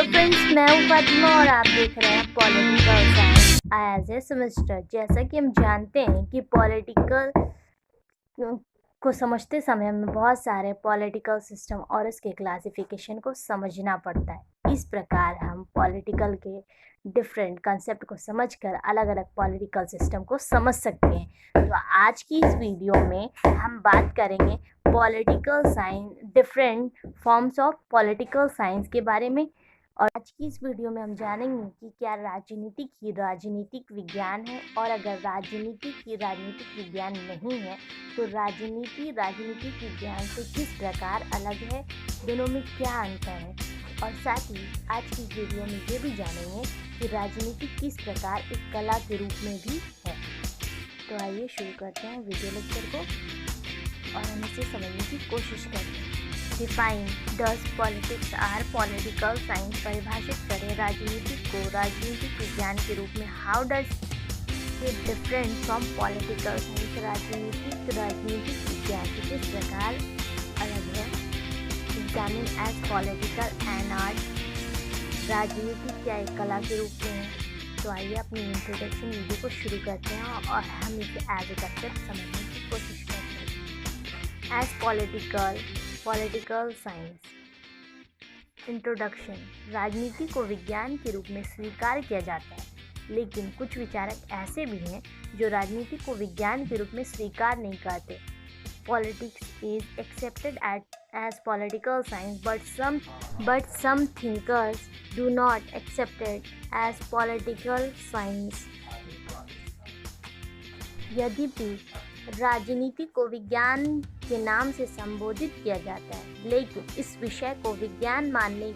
Friends, मैं हूँ फातिमा और आप देख रहे हैं political science as a semester. जैसा कि हम जानते हैं कि पॉलिटिकल को समझते समय हमें बहुत सारे पॉलिटिकल सिस्टम और इसके क्लासिफिकेशन को समझना पड़ता है। इस प्रकार हम पॉलिटिकल के डिफरेंट कंसेप्ट को समझकर अलग अलग पॉलिटिकल सिस्टम को समझ सकते हैं। तो आज की इस वीडियो में हम बात करेंगे political science, different forms of political science के बारे में। और आज की इस वीडियो में हम जानेंगे कि क्या राजनीतिक ही राजनीतिक विज्ञान है, और अगर राजनीतिक ही राजनीतिक विज्ञान नहीं है तो राजनीति राजनीतिक विज्ञान से किस प्रकार अलग है, दोनों में क्या अंतर है। और साथ ही आज की इस वीडियो में ये भी जानेंगे कि राजनीति किस प्रकार एक कला के रूप में भी है। तो आइए शुरू करते हैं वीडियो लेक्चर को और हम इसे समझने की कोशिश करते हैं। Define does politics or political science. परिभाषित करें राजनीति को राजनीतिक विज्ञान के रूप में। How does it different from political science. राजनीतिक विज्ञान से किस प्रकार अलग है। Examine as political and art. राजनीति क्या एक कला के रूप में है। तो आइए अपनी इंट्रोडक्शन वीडियो को शुरू करते हैं और हम इसे एज ए कंसेप्ट समझने की कोशिश करते हैं। As political science. इंट्रोडक्शन। राजनीति को विज्ञान के रूप में स्वीकार किया जाता है, लेकिन कुछ विचारक ऐसे भी हैं जो राजनीति को विज्ञान के रूप में स्वीकार नहीं करते। Politics is accepted as political science, but some thinkers do not accept it as political science. यद्यपि राजनीति को विज्ञान के नाम से संबोधित किया जाता है, लेकिन इस विषय को विज्ञान मानने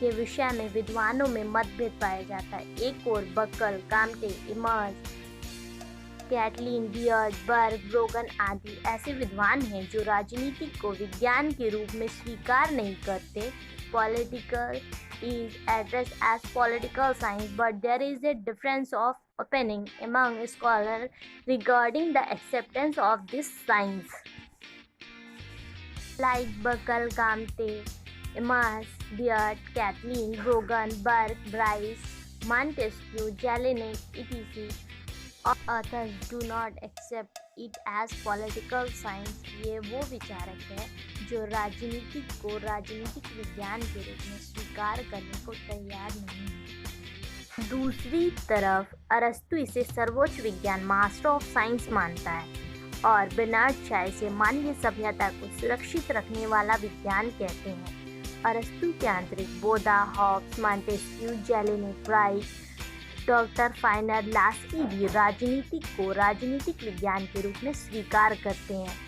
के विषय में विद्वानों में मतभेद पाया जाता है। एक और बकल, काम्टे, इमर्स, कैटलिन, बियर्ड, बर्ग, ब्रोगन आदि ऐसे विद्वान हैं जो राजनीति को विज्ञान के रूप में स्वीकार नहीं करते। Political is addressed as political science, but there is a difference of opinion among scholars regarding the acceptance of this science. Like Buckle, Comte, Emas, Beard, Kathleen, Brogan, Burke, Bryce, Montesquieu, Jelinek, etc. Authors do not accept it as political science. ये वो विचारक हैं जो राजनीतिक को राजनीतिक विज्ञान के रूप में स्वीकार करने को तैयार नहीं है। दूसरी तरफ अरस्तु इसे सर्वोच्च विज्ञान, मास्टर ऑफ साइंस मानता है, और बेर्नार्ड शॉ इसे मानवीय सभ्यता को सुरक्षित रखने वाला विज्ञान कहते हैं। अरस्तु के आंतरिक बोधा, Hobbes, Montesquieu, Jellinek, Wright, doctor Finer, Laski भी राजनीतिक को राजनीतिक विज्ञान के रूप में स्वीकार करते हैं।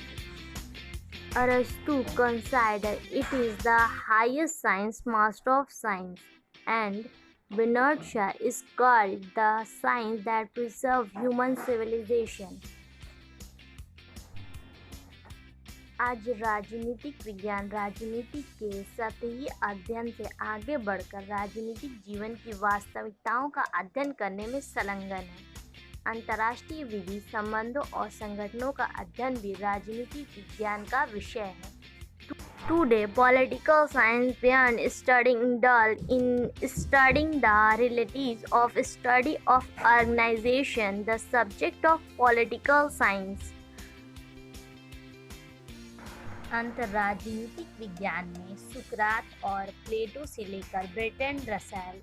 अरस्तु consider it is the highest science, master of science, and Bernard Shaw is called the science that preserves human civilization. आज राजनीतिक विज्ञान राजनीति के सतही अध्ययन से आगे बढ़कर राजनीतिक जीवन की वास्तविकताओं का अध्ययन करने में संलग्न है। अंतर्राष्ट्रीय विधि, संबंधों और संगठनों का अध्ययन भी राजनीतिक विज्ञान का विषय है। Today, political science beyond studying the realities of study of organization, the subject of political science. अंतर्राजनीतिक विज्ञान में सुकरात और प्लेटो से लेकर बर्ट्रैंड रसेल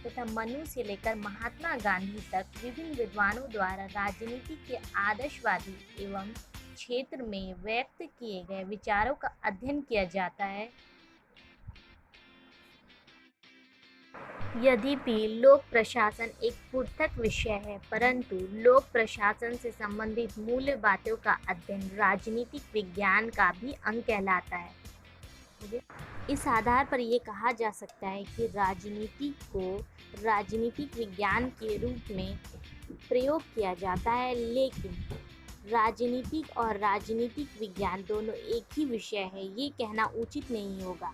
तथा मनु से लेकर महात्मा गांधी तक विभिन्न विद्वानों द्वारा राजनीति के आदर्शवादी एवं क्षेत्र में व्यक्त किए गए विचारों का अध्ययन किया जाता है। यद्यपि लोक प्रशासन एक पृथक विषय है, परंतु लोक प्रशासन से संबंधित मूल बातों का अध्ययन राजनीतिक विज्ञान का भी अंग कहलाता है। इस आधार पर यह कहा जा सकता है कि राजनीति को राजनीतिक विज्ञान के रूप में प्रयोग किया जाता है, लेकिन राजनीतिक और राजनीतिक विज्ञान दोनों एक ही विषय है, ये कहना उचित नहीं होगा।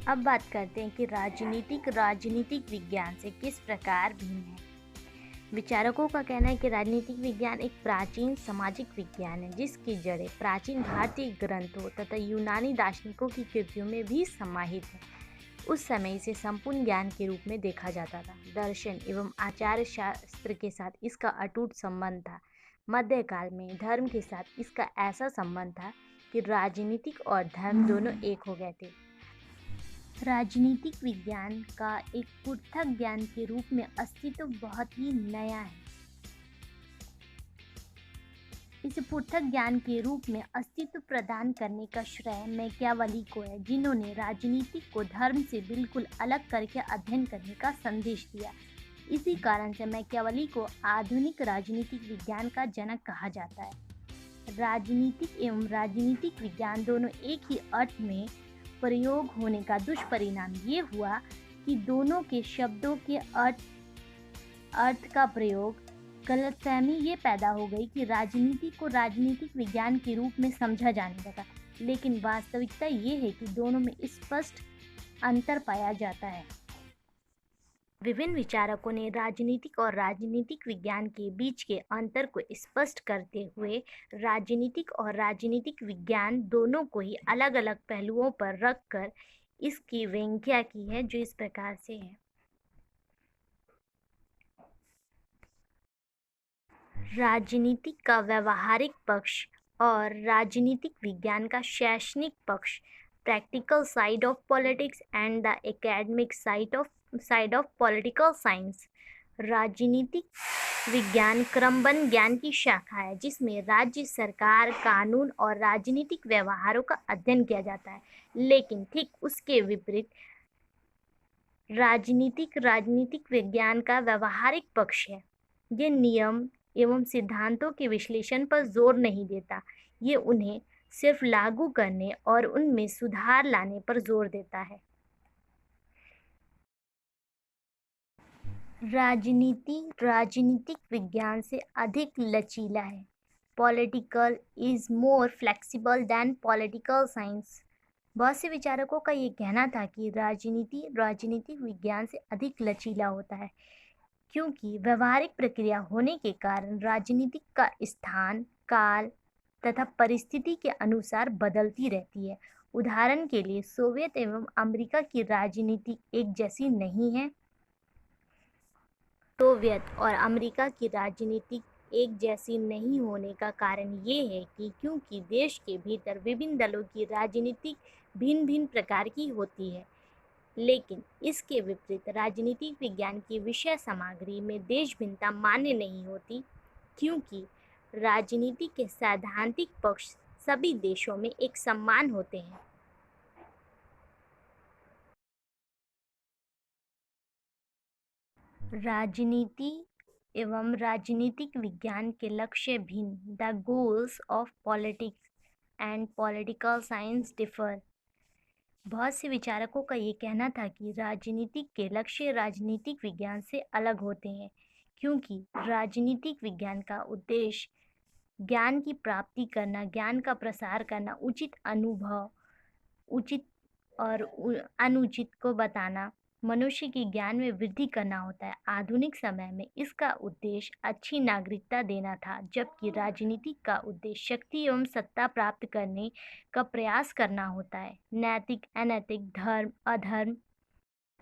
अब बात करते हैं कि राजनीतिक विज्ञान से किस प्रकार भिन्न है। विचारकों का कहना है कि राजनीतिक विज्ञान एक प्राचीन सामाजिक विज्ञान है, जिसकी जड़ें प्राचीन भारतीय ग्रंथों तथा यूनानी दार्शनिकों की कृतियों में भी समाहित है। उस समय इसे संपूर्ण ज्ञान के रूप में देखा जाता था। दर्शन एवं आचार्य शास्त्र के साथ इसका अटूट संबंध था। मध्यकाल में धर्म के साथ इसका ऐसा संबंध था कि राजनीतिक और धर्म दोनों एक हो गए थे। राजनीतिक विज्ञान का एक पृथक ज्ञान के रूप में अस्तित्व बहुत ही नया है। इस पृथक ज्ञान के रूप में अस्तित्व प्रदान करने का श्रेय मैकियावेली को है, जिन्होंने राजनीति को धर्म से बिल्कुल अलग करके अध्ययन करने का संदेश दिया। इसी कारण से मैकियावेली को आधुनिक राजनीतिक विज्ञान का जनक कहा जाता है। राजनीतिक एवं राजनीतिक विज्ञान दोनों एक ही अर्थ में प्रयोग होने का दुष्परिणाम ये हुआ कि दोनों के शब्दों के अर्थ का प्रयोग गलतफहमी ये पैदा हो गई कि राजनीति को राजनीतिक विज्ञान के रूप में समझा जाने लगा, लेकिन वास्तविकता ये है कि दोनों में स्पष्ट अंतर पाया जाता है। विभिन्न विचारकों ने राजनीतिक और राजनीतिक विज्ञान के बीच के अंतर को स्पष्ट करते हुए राजनीतिक और राजनीतिक विज्ञान दोनों को ही अलग अलग पहलुओं पर रखकर इसकी व्याख्या की है, जो इस प्रकार से है। राजनीतिक का व्यवहारिक पक्ष और राजनीतिक विज्ञान का शैक्षणिक पक्ष, practical side of politics and the academic side of political science. राजनीतिक विज्ञान क्रमबद्ध ज्ञान की शाखा है जिसमें राज्य सरकार, कानून और राजनीतिक व्यवहारों का अध्ययन किया जाता है, लेकिन ठीक उसके विपरीत राजनीतिक विज्ञान का व्यवहारिक पक्ष है। ये नियम एवं सिद्धांतों के विश्लेषण पर जोर नहीं देता, ये उन्हें सिर्फ लागू करने और उनमें सुधार लाने पर जोर देता है। राजनीतिक विज्ञान से अधिक लचीला है। Political is more flexible than political science. बहुत से विचारकों का ये कहना था कि राजनीतिक विज्ञान से अधिक लचीला होता है, क्योंकि व्यवहारिक प्रक्रिया होने के कारण राजनीतिक का स्थान, काल तथा परिस्थिति के अनुसार बदलती रहती है। उदाहरण के लिए सोवियत एवं अमेरिका की राजनीति एक जैसी नहीं है। सोवियत और अमेरिका की राजनीति एक जैसी नहीं होने का कारण ये है कि क्योंकि देश के भीतर विभिन्न दलों की राजनीति भिन्न भिन्न प्रकार की होती है, लेकिन इसके विपरीत राजनीतिक विज्ञान की विषय सामग्री में देश भिन्नता मान्य नहीं होती, क्योंकि राजनीति के सैद्धांतिक पक्ष सभी देशों में एक समान होते हैं। राजनीति एवं राजनीतिक विज्ञान के लक्ष्य भिन्न। The goals of politics and political science differ. बहुत से विचारकों का ये कहना था कि राजनीतिक के लक्ष्य राजनीतिक विज्ञान से अलग होते हैं, क्योंकि राजनीतिक विज्ञान का उद्देश्य ज्ञान की प्राप्ति करना, ज्ञान का प्रसार करना, उचित अनुभव, उचित और अनुचित को बताना, मनुष्य के ज्ञान में वृद्धि करना होता है। आधुनिक समय में इसका उद्देश्य अच्छी नागरिकता देना था, जबकि राजनीति का उद्देश्य शक्ति एवं सत्ता प्राप्त करने का प्रयास करना होता है। नैतिक, अनैतिक, धर्म, अधर्म,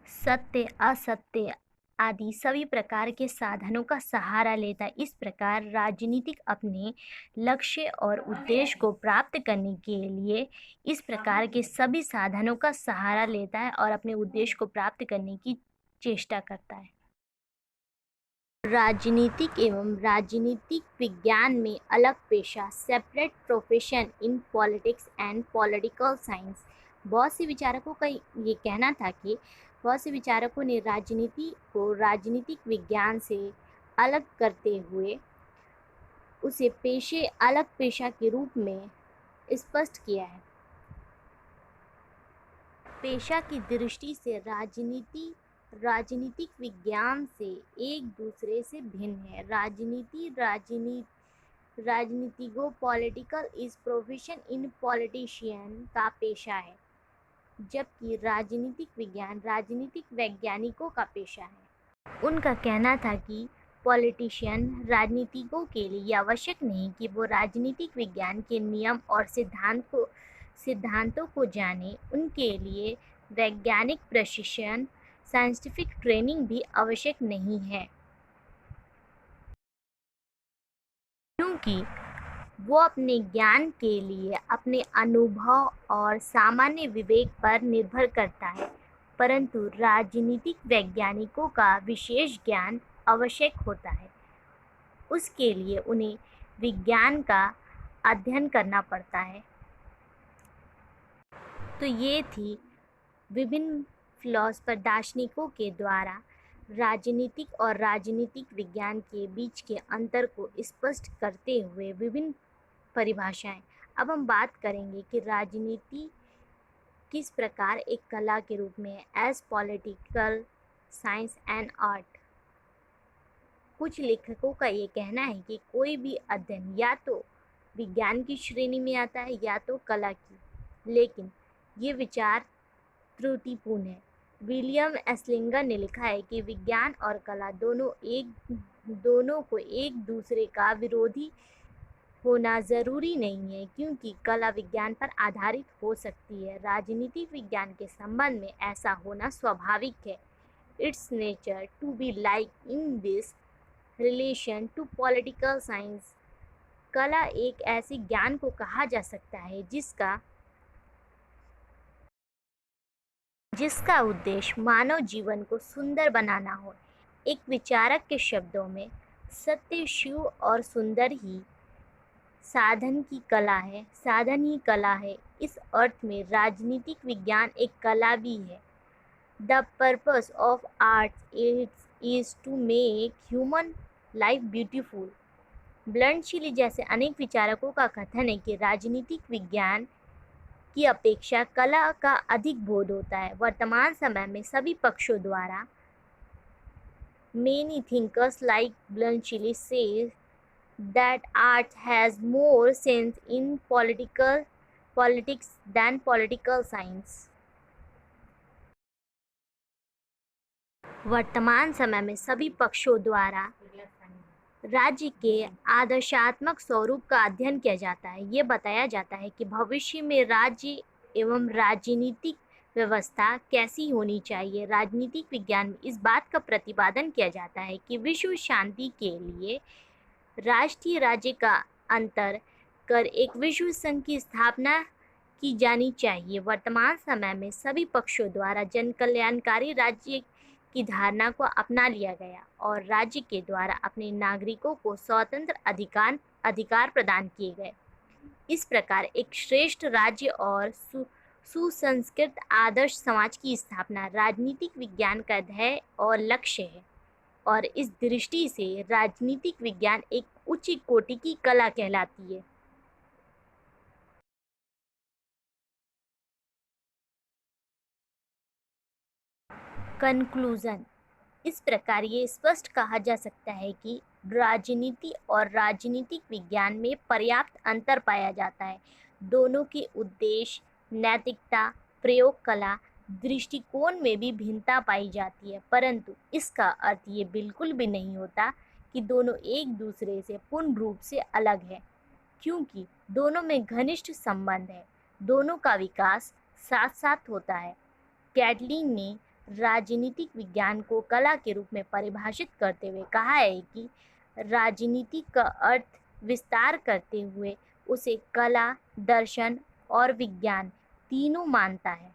सत्य, असत्य आदि सभी प्रकार के साधनों का सहारा लेता है। इस प्रकार राजनीतिक अपने लक्ष्य और उद्देश्य को प्राप्त करने के लिए इस प्रकार के सभी साधनों का सहारा लेता है और अपने उद्देश्य को प्राप्त करने की चेष्टा करता है। राजनीतिक एवं राजनीतिक विज्ञान में अलग पेशा, separate profession in politics and political science. बहुत से विचारकों का ये कहना था कि बहुत से विचारकों ने राजनीति को राजनीतिक विज्ञान से अलग करते हुए उसे अलग पेशा के रूप में स्पष्ट किया है। पेशा की दृष्टि से राजनीतिक विज्ञान से एक दूसरे से भिन्न है। राजनीतिगो political is profession in politician का पेशा है, जबकि राजनीतिक विज्ञान राजनीतिक वैज्ञानिकों का पेशा है। उनका कहना था कि पॉलिटिशियन राजनीतिकों के लिए आवश्यक नहीं कि वो राजनीतिक विज्ञान के नियम और सिद्धांतों को जाने, उनके लिए वैज्ञानिक प्रशिक्षण, साइंटिफिक ट्रेनिंग भी आवश्यक नहीं है, क्योंकि वो अपने ज्ञान के लिए अपने अनुभव और सामान्य विवेक पर निर्भर करता है। परंतु राजनीतिक वैज्ञानिकों का विशेष ज्ञान आवश्यक होता है। उसके लिए उन्हें विज्ञान का अध्ययन करना पड़ता है। तो ये थी विभिन्न फिलोसफर दार्शनिकों के द्वारा राजनीतिक और राजनीतिक विज्ञान के बीच के अंतर को स्पष्ट करते हुए विभिन्न परिभाषाएं। अब हम बात करेंगे कि राजनीति किस प्रकार एक कला के रूप में है, as political science and art. कुछ लेखकों का ये कहना है कि कोई भी अध्ययन या तो विज्ञान की श्रेणी में आता है या तो कला की, लेकिन ये विचार त्रुटिपूर्ण है। विलियम एस्लिंगर ने लिखा है कि विज्ञान और कला दोनों को एक दूसरे का विरोधी होना ज़रूरी नहीं है, क्योंकि कला विज्ञान पर आधारित हो सकती है। राजनीतिक विज्ञान के संबंध में ऐसा होना स्वाभाविक है। It's nature to be like in this relation to political science. कला एक ऐसे ज्ञान को कहा जा सकता है जिसका उद्देश्य मानव जीवन को सुंदर बनाना हो। एक विचारक के शब्दों में, सत्य, शिव और सुंदर ही साधन ही कला है। इस अर्थ में राजनीतिक विज्ञान एक कला भी है। The purpose of art is to make human life beautiful. Bluntschli जैसे अनेक विचारकों का कथन है कि राजनीतिक विज्ञान की अपेक्षा कला का अधिक बोध होता है। वर्तमान समय में सभी पक्षों द्वारा many thinkers like Bluntschli say that art has more sense in politics than political science. वर्तमान समय में सभी पक्षों द्वारा राज्य के आदर्शात्मक स्वरूप का अध्ययन किया जाता है। ये बताया जाता है कि भविष्य में राज्य एवं राजनीतिक व्यवस्था कैसी होनी चाहिए। राजनीतिक विज्ञान में इस बात का प्रतिपादन किया जाता है कि विश्व शांति के लिए राष्ट्रीय राज्य का अंतर कर एक विश्व संघ की स्थापना की जानी चाहिए। वर्तमान समय में सभी पक्षों द्वारा जनकल्याणकारी राज्य की धारणा को अपना लिया गया और राज्य के द्वारा अपने नागरिकों को स्वतंत्र अधिकार प्रदान किए गए। इस प्रकार एक श्रेष्ठ राज्य और सुसंस्कृत आदर्श समाज की स्थापना राजनीतिक विज्ञान का ध्येय और लक्ष्य है, और इस दृष्टि से राजनीतिक विज्ञान एक उच्च कोटि की कला कहलाती है। कंक्लूजन। इस प्रकार ये स्पष्ट कहा जा सकता है कि राजनीति और राजनीतिक विज्ञान में पर्याप्त अंतर पाया जाता है। दोनों के उद्देश्य, नैतिकता, प्रयोग कला, दृष्टिकोण में भी भिन्नता पाई जाती है, परंतु इसका अर्थ ये बिल्कुल भी नहीं होता कि दोनों एक दूसरे से पूर्ण रूप से अलग है, क्योंकि दोनों में घनिष्ठ संबंध है। दोनों का विकास साथ साथ होता है। कैटलिन ने राजनीतिक विज्ञान को कला के रूप में परिभाषित करते हुए कहा है कि राजनीति का अर्थ विस्तार करते हुए उसे कला, दर्शन और विज्ञान तीनों मानता है।